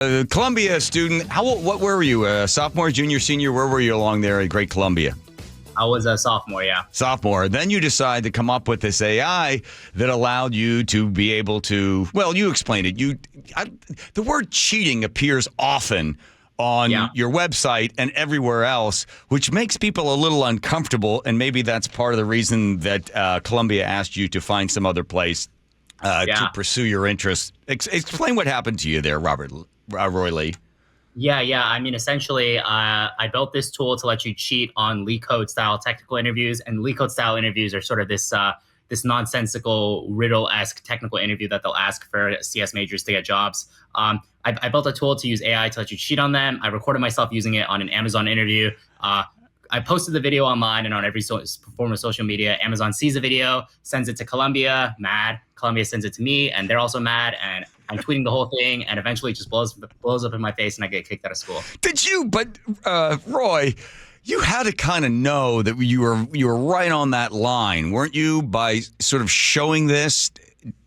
Columbia student. What were you? Sophomore, junior, senior? Where were you along there at Great Columbia? I was a sophomore, yeah. Sophomore. Then you decide to come up with this AI that allowed you to be able to, well, you explained it. The word cheating appears often on your website and everywhere else, which makes people a little uncomfortable. And maybe that's part of the reason that Columbia asked you to find some other place to pursue your interests. Explain what happened to you there, Roy Lee. Yeah. I mean, essentially, I built this tool to let you cheat on leak code style technical interviews, and leak code style interviews are sort of this nonsensical riddle-esque technical interview that they'll ask for CS majors to get jobs. I built a tool to use AI to let you cheat on them. I recorded myself using it on an Amazon interview. I posted the video online and on every form of social media. Amazon sees the video, sends it to Columbia, mad. Columbia sends it to me, and they're also mad. And I'm tweeting the whole thing, and eventually it just blows up in my face, and I get kicked out of school. Did you? But Roy, you had to kind of know that you were right on that line, weren't you? By sort of showing this,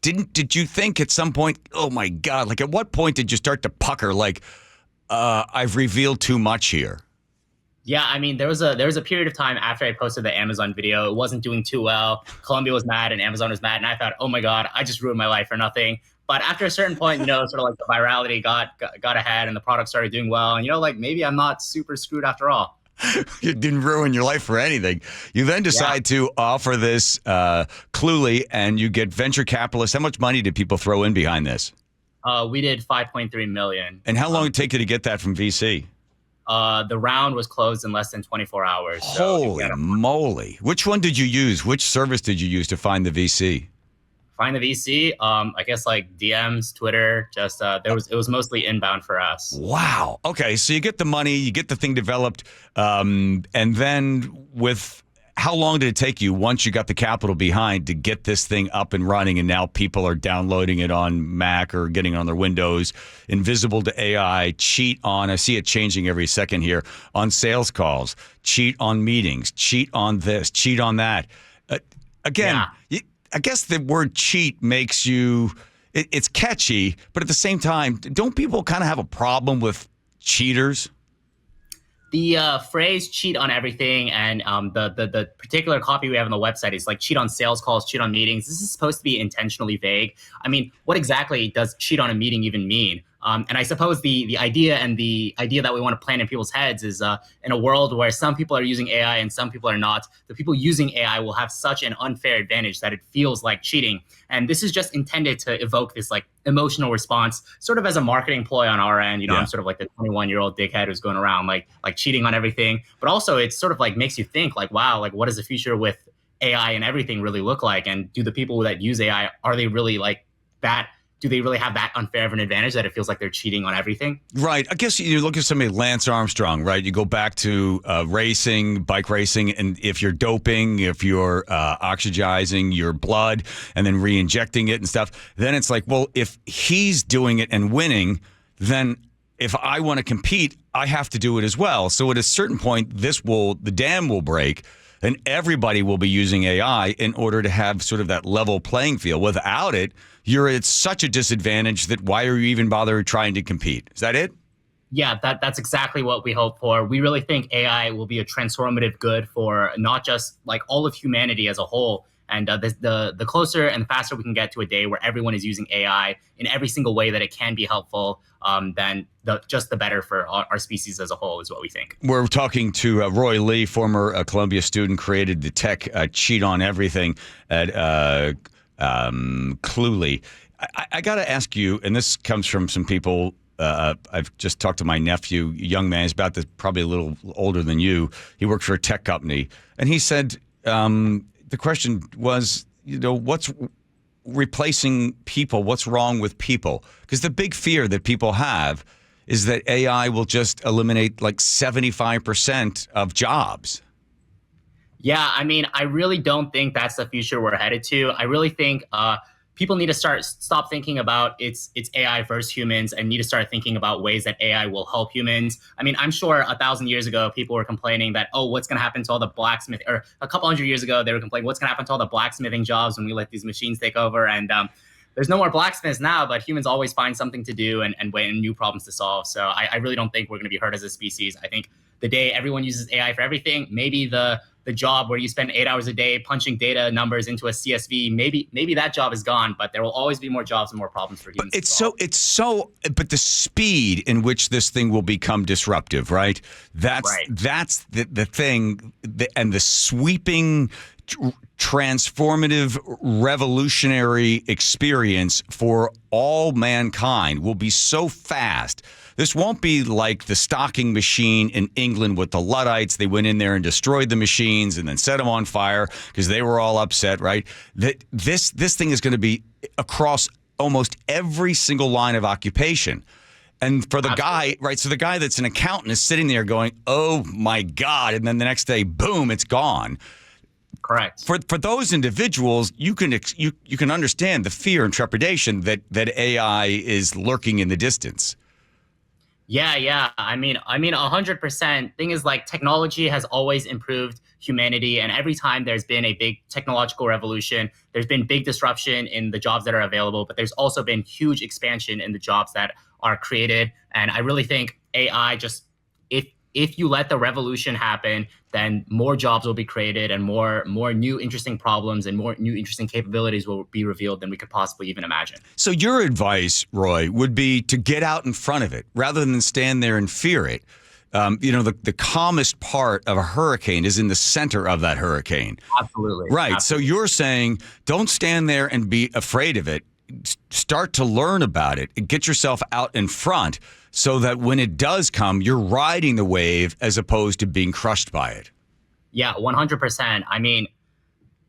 did you think at some point, oh my God, like at what point did you start to pucker? Like I've revealed too much here. Yeah, I mean, there was a period of time after I posted the Amazon video. It wasn't doing too well. Columbia was mad and Amazon was mad. And I thought, oh, my God, I just ruined my life for nothing. But after a certain point, sort of like the virality got ahead and the product started doing well. And, like maybe I'm not super screwed after all. You didn't ruin your life for anything. You then decide to offer this Cluely, and you get venture capitalists. How much money did people throw in behind this? We did $5.3 million. And how long did it take you to get that from VC? The round was closed in less than 24 hours. Holy moly. Which one did you use? Which service did you use to find the VC? Find the VC? I guess like DMs, Twitter, just it was mostly inbound for us. Wow. Okay, so you get the money, you get the thing developed, and then how long did it take you once you got the capital behind to get this thing up and running, and now people are downloading it on Mac or getting it on their Windows, invisible to AI, cheat on, I see it changing every second here, on sales calls, cheat on meetings, cheat on this, cheat on that. I guess the word cheat makes you, it's catchy, but at the same time, don't people kind of have a problem with cheaters? The phrase cheat on everything and the particular copy we have on the website is like cheat on sales calls, cheat on meetings. This is supposed to be intentionally vague. I mean, what exactly does cheat on a meeting even mean? And I suppose the idea that we want to plant in people's heads is in a world where some people are using AI and some people are not, the people using AI will have such an unfair advantage that it feels like cheating. And this is just intended to evoke this like emotional response, sort of as a marketing ploy on our end. I'm sort of like the 21-year-old dickhead who's going around like cheating on everything. But also it's sort of like makes you think like, wow, like what does the future with AI and everything really look like? And do the people that use AI, are they really like that? Do they really have that unfair of an advantage that it feels like they're cheating on everything? Right. I guess you look at somebody like Lance Armstrong, right? You go back to racing, bike racing, and if you're doping, if you're oxygenizing your blood and then re-injecting it and stuff, then it's like, well, if he's doing it and winning, then if I want to compete, I have to do it as well. So at a certain point, the dam will break, and everybody will be using AI in order to have sort of that level playing field. Without it, you're at such a disadvantage that why are you even bothering trying to compete? Is that it? Yeah, that's exactly what we hope for. We really think AI will be a transformative good for not just like all of humanity as a whole. And the closer and the faster we can get to a day where everyone is using AI in every single way that it can be helpful, then the better for our species as a whole is what we think. We're talking to Roy Lee, former Columbia student, created the tech cheat on everything at Cluely. I got to ask you, and this comes from some people. I've just talked to my nephew, a young man. He's probably a little older than you. He worked for a tech company, and he said the question was, what's replacing people? What's wrong with people? Because the big fear that people have is that AI will just eliminate like 75% of jobs. Yeah, I mean, I really don't think that's the future we're headed to. I really think people need to stop thinking about it's AI versus humans and need to start thinking about ways that AI will help humans. I mean, I'm sure 1,000 years ago, people were complaining that, oh, what's going to happen to all the blacksmith, or a couple hundred years ago, they were complaining, what's going to happen to all the blacksmithing jobs when we let these machines take over? And there's no more blacksmiths now, but humans always find something to do and new problems to solve. So I really don't think we're going to be hurt as a species. I think the day everyone uses AI for everything, maybe the job where you spend 8 hours a day punching data numbers into a CSV, maybe that job is gone, but there will always be more jobs and more problems for humans. But the speed in which this thing will become disruptive, right? That's the thing, and the sweeping, transformative, revolutionary experience for all mankind will be so fast. This won't be like the stocking machine in England with the Luddites. They went in there and destroyed the machines and then set them on fire because they were all upset, right? That this thing is going to be across almost every single line of occupation. And for the guy, right, so the guy that's an accountant is sitting there going, oh my God, and then the next day, boom, it's gone. Correct. For those individuals, you can understand the fear and trepidation that AI is lurking in the distance. Yeah. I mean, 100%. Thing is, like, technology has always improved humanity, and every time there's been a big technological revolution, there's been big disruption in the jobs that are available, but there's also been huge expansion in the jobs that are created. And I really think AI just, if you let the revolution happen, then more jobs will be created and more new interesting problems and more new interesting capabilities will be revealed than we could possibly even imagine. So your advice, Roy, would be to get out in front of it rather than stand there and fear it. The calmest part of a hurricane is in the center of that hurricane. Absolutely. Right. Absolutely. So you're saying don't stand there and be afraid of it. Start to learn about it and get yourself out in front so that when it does come, you're riding the wave as opposed to being crushed by it. Yeah, 100%. I mean,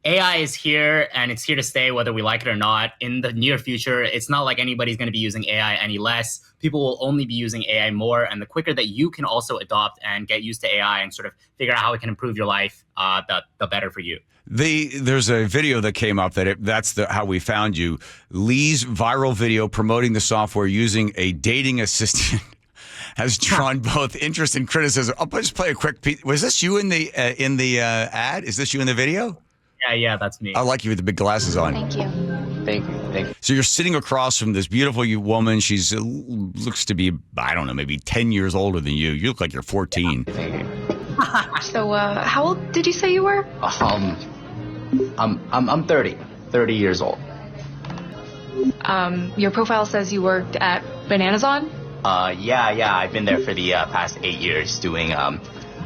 AI is here and it's here to stay whether we like it or not. In the near future, it's not like anybody's going to be using AI any less. People will only be using AI more. And the quicker that you can also adopt and get used to AI and sort of figure out how it can improve your life, the better for you. There's a video that came up that's how we found you. Lee's viral video promoting the software using a dating assistant has drawn both interest and criticism. I'll just play a quick piece. Was this you in the ad? Is this you in the video? Yeah, that's me. I like you with the big glasses on. Thank you. So you're sitting across from this beautiful woman. She's looks to be, I don't know, maybe 10 years older than you. You look like you're 14. So, how old did you say you were? I'm 30 years old. Your profile says you worked at Bananazon? Yeah. I've been there for the past 8 years doing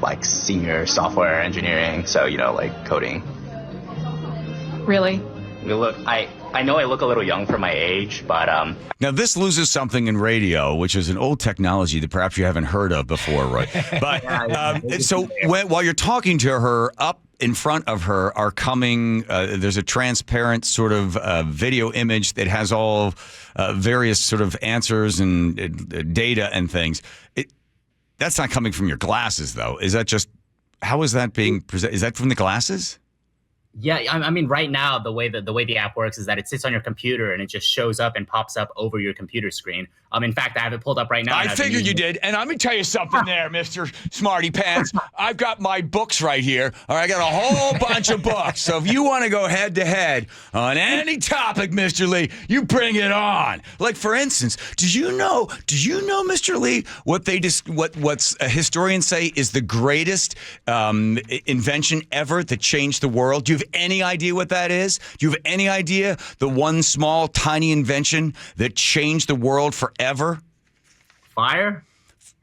like senior software engineering. So, like coding. Really? I know I look a little young for my age, but Now this loses something in radio, which is an old technology that perhaps you haven't heard of before, Roy. But while you're talking to her, up in front of her are coming. There's a transparent sort of video image that has all various sort of answers and data and things. That's not coming from your glasses, though. Is that just how is that being presented? Is that from the glasses? Yeah, I mean, right now, the way the app works is that it sits on your computer and it just shows up and pops up over your computer screen. In fact, I have it pulled up right now. I figured you did. And let me tell you something there, Mr. Smarty Pants. I've got my books right here. All right, I got a whole bunch of books. So if you want to go head to head on any topic, Mr. Lee, you bring it on. Like, for instance, did you know, Mr. Lee, what's historians say is the greatest invention ever that changed the world? Do you have any idea what that is? Do you have any idea the one small, tiny invention that changed the world forever? Fire?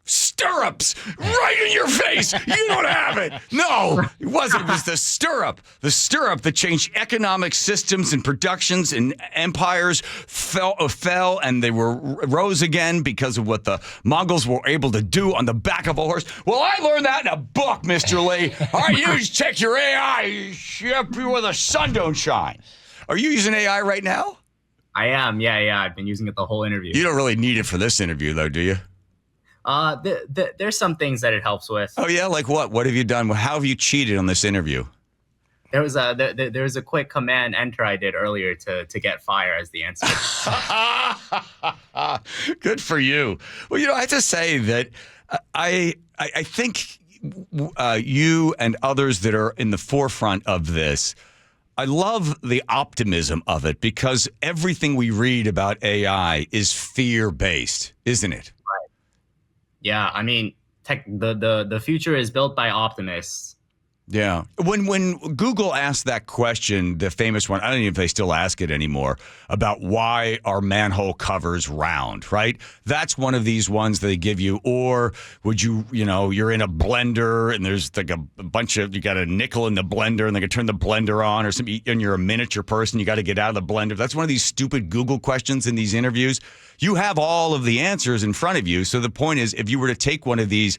Stirrups! Right in your face! You don't have it! No! It wasn't. It was the stirrup. The stirrup that changed economic systems and productions, and empires fell and they rose again because of what the Mongols were able to do on the back of a horse. Well, I learned that in a book, Mr. Lee. All right, you just check your AI where the sun don't shine. Are you using AI right now? I am, yeah. I've been using it the whole interview. You don't really need it for this interview, though, do you? There's some things that it helps with. Oh, yeah? Like what? What have you done? How have you cheated on this interview? There was a quick command enter I did earlier to get fire as the answer. Good for you. Well, I have to say that I think you and others that are in the forefront of this I love the optimism of it because everything we read about AI is fear-based, isn't it? Yeah, I mean, the future is built by optimists. Yeah. When Google asked that question, the famous one, I don't even know if they still ask it anymore, about why are manhole covers round, right? That's one of these ones they give you. Or would you're in a blender and there's like a bunch of, you got a nickel in the blender and they can turn the blender on or something, and you're a miniature person, you got to get out of the blender. That's one of these stupid Google questions in these interviews. You have all of the answers in front of you. So the point is, if you were to take one of these,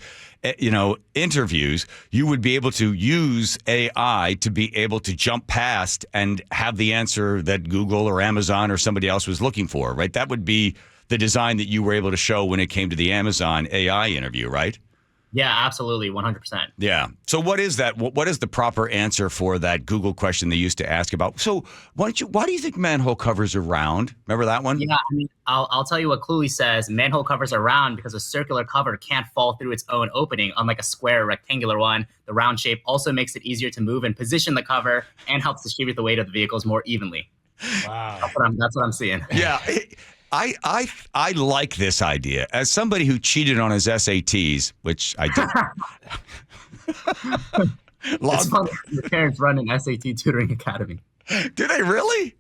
interviews, you would be able to use AI to be able to jump past and have the answer that Google or Amazon or somebody else was looking for, right? That would be the design that you were able to show when it came to the Amazon AI interview, right? Yeah, absolutely, 100%. Yeah. So what is that? What is the proper answer for that Google question they used to ask about? So why do you think manhole covers are round? Remember that one? Yeah, I mean, I'll tell you what Cluey says. Manhole covers are round because a circular cover can't fall through its own opening, unlike a square or rectangular one. The round shape also makes it easier to move and position the cover and helps distribute the weight of the vehicles more evenly. Wow. That's what I'm seeing. Yeah. I like this idea. As somebody who cheated on his SATs, which I did. It's funny. Your parents run an SAT tutoring academy. Do they really?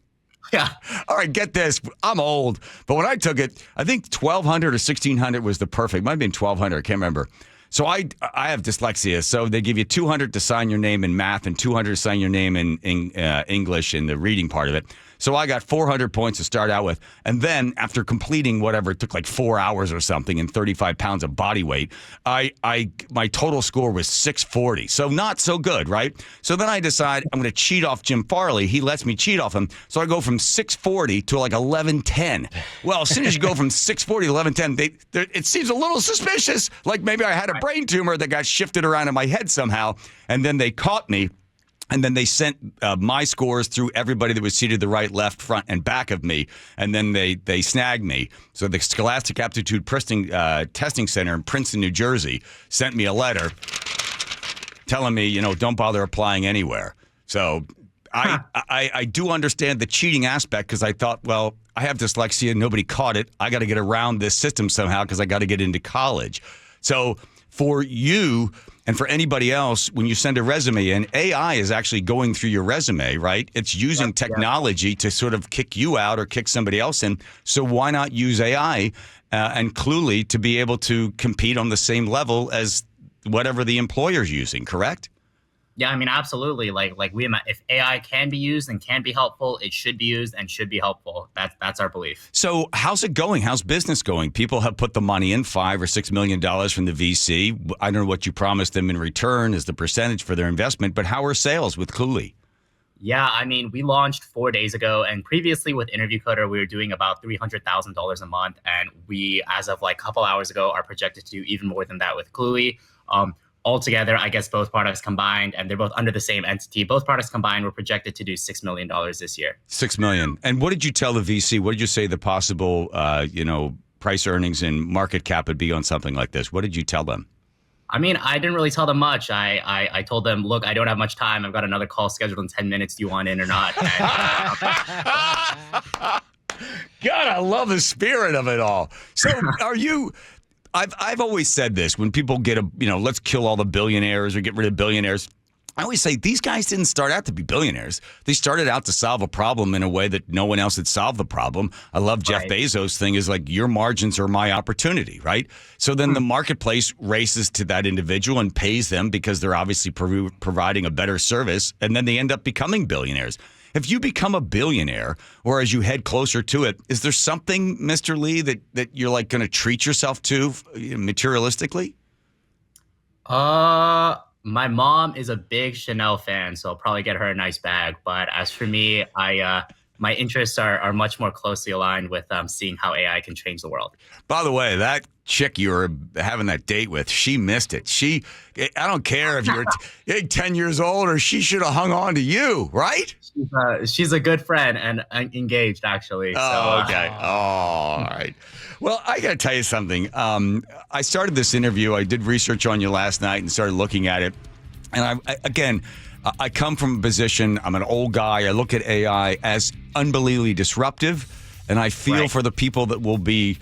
Yeah. All right, get this. I'm old, but when I took it, I think 1,200 or 1,600 was the perfect. Might have been 1,200. I can't remember. So I have dyslexia, so they give you 200 to sign your name in math and 200 to sign your name in English in the reading part of it. So I got 400 points to start out with. And then after completing whatever, it took like 4 hours or something and 35 pounds of body weight, my total score was 640. So not so good, right? So then I decide I'm going to cheat off Jim Farley. He lets me cheat off him. So I go from 640 to like 1110. Well, as soon as you go from 640 to 1110, it seems a little suspicious. Like maybe I had a brain tumor that got shifted around in my head somehow. And then they caught me. And then they sent my scores through everybody that was seated the right, left, front, and back of me. And then they snagged me. So the Scholastic Aptitude Testing Center in Princeton, New Jersey, sent me a letter telling me, don't bother applying anywhere. So I do understand the cheating aspect because I thought, well, I have dyslexia. Nobody caught it. I got to get around this system somehow because I got to get into college. So for you and for anybody else, when you send a resume in, AI is actually going through your resume, right? It's using technology to sort of kick you out or kick somebody else in. So why not use AI and Cluely to be able to compete on the same level as whatever the employer's using, correct? Yeah, I mean, absolutely. If AI can be used and can be helpful, it should be used and should be helpful. That's our belief. So how's it going? How's business going? People have put the money in, $5 or $6 million from the VC. I don't know what you promised them in return as the percentage for their investment, but how are sales with Cluely? Yeah, I mean, we launched 4 days ago, and previously with Interview Coder, we were doing about $300,000 a month, and we, as of like a couple hours ago, are projected to do even more than that with Cluely. Altogether, I guess both products combined, and they're both under the same entity. Both products combined were projected to do $6 million this year. $6 million. And what did you tell the VC? What did you say the possible, price earnings and market cap would be on something like this? What did you tell them? I mean, I didn't really tell them much. I told them, look, I don't have much time. I've got another call scheduled in 10 minutes. Do you want in or not? God, I love the spirit of it all. So are you... I've always said this when people get let's kill all the billionaires or get rid of billionaires. I always say these guys didn't start out to be billionaires. They started out to solve a problem in a way that no one else had solved the problem. I love Jeff Bezos' thing is like, your margins are my opportunity, right? So then the marketplace races to that individual and pays them because they're obviously providing a better service, and then they end up becoming billionaires. If you become a billionaire, or as you head closer to it, is there something, Mr. Lee, that you're like going to treat yourself to materialistically? My mom is a big Chanel fan, so I'll probably get her a nice bag. But as for me, my interests are much more closely aligned with seeing how AI can change the world. By the way, that chick you were having that date with, she missed it. I don't care if you're 10 years old, or she should have hung on to you, right? She's a good friend and engaged, actually. Oh, okay. All right. Well, I got to tell you something. I started this interview. I did research on you last night and started looking at it. And again, I come from a position, I'm an old guy. I look at AI as unbelievably disruptive, and I feel for the people that will be,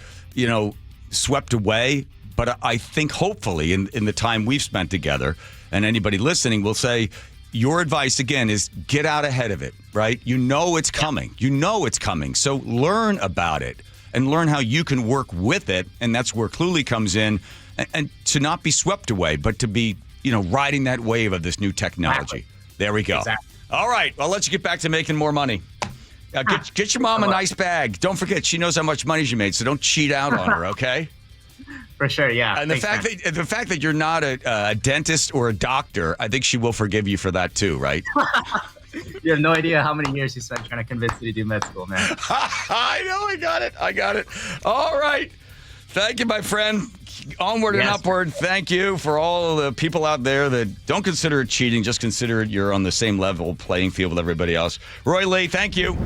swept away. But I think hopefully in the time we've spent together, and anybody listening will say, your advice, again, is get out ahead of it, right? You know it's coming. You know it's coming. So learn about it and learn how you can work with it. And that's where Cluely comes in. And to not be swept away, but to be, riding that wave of this new technology. Exactly. There we go. Exactly. All right. Well, let's get back to making more money. Get your mom a nice bag. Don't forget, she knows how much money she made, so don't cheat out on her, okay? For sure, yeah. And the fact that you're not a dentist or a doctor, I think she will forgive you for that too, right? You have no idea how many years she spent trying to convince me to do med school, man. I know, I got it. All right. Thank you, my friend. Onward and upward. Thank you for all the people out there that don't consider it cheating. Just consider it you're on the same level playing field with everybody else. Roy Lee, thank you.